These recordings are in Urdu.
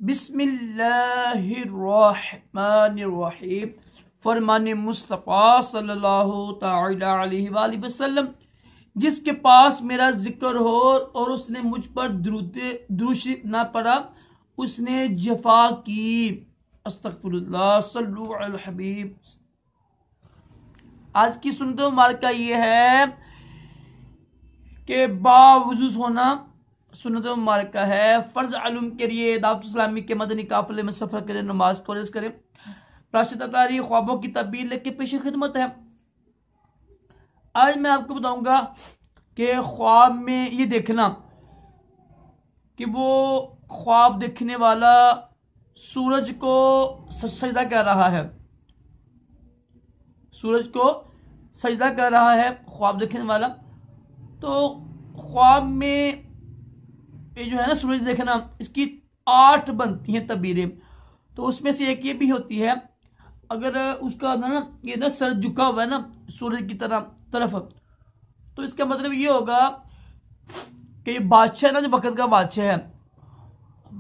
بسم اللہ الرحمن الرحیم، فرمان مصطفیٰ صلی اللہ تعالی علیہ وآلہ وسلم، جس کے پاس میرا ذکر ہو اور اس نے مجھ پر درود شریف نہ پڑھا اس نے جفا کی۔ استغفر اللہ، صلو علی الحبیب۔ آج کی سنت مبارکہ یہ ہے کہ باوضو ہونا سنت مبارکہ ہے۔ فرض علوم کے لیے دعوت اسلامی کے مدنی قافلے میں سفر کریں، نماز کو عرض کریں، راشدہ تاریخ خوابوں کی تعبیر لے کے پیش خدمت ہے۔ آج میں آپ کو بتاؤں گا کہ خواب میں یہ دیکھنا کہ وہ خواب دیکھنے والا سورج کو سجدہ کر رہا ہے، سورج کو سجدہ کر رہا ہے خواب دیکھنے والا۔ تو خواب میں یہ جو ہے نا سورج دیکھنا، اس کی 8 بنتی ہیں تعبیریں۔ تو اس میں سے ایک یہ بھی ہوتی ہے، اگر اس کا نا یہ نا سر جھکا ہوا ہے نا سورج کی طرف، تو اس کا مطلب یہ ہوگا کہ یہ بادشاہ ہے نا، جو وقت کا بادشاہ ہے،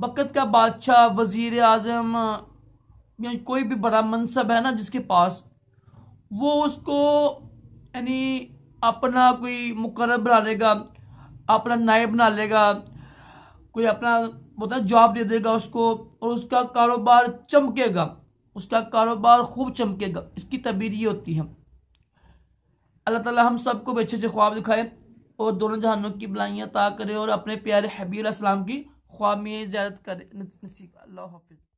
وقت کا بادشاہ، وزیر اعظم یا کوئی بھی بڑا منصب ہے نا جس کے پاس، وہ اس کو یعنی اپنا کوئی مقرر بنا لے گا، اپنا نائب بنا لے گا، کوئی اپنا جاب دے دے گا اس کو، اور اس کا کاروبار چمکے گا، اس کا کاروبار خوب چمکے گا۔ اس کی تعبیر یہ ہوتی ہے۔ اللہ تعالی ہم سب کو اچھے خواب دکھائے اور دونوں جہانوں کی بلائیاں عطا کرے، اور اپنے پیارے حبیب علیہ السلام کی خواب میں زیارت کرے نصیب۔ اللہ حافظ۔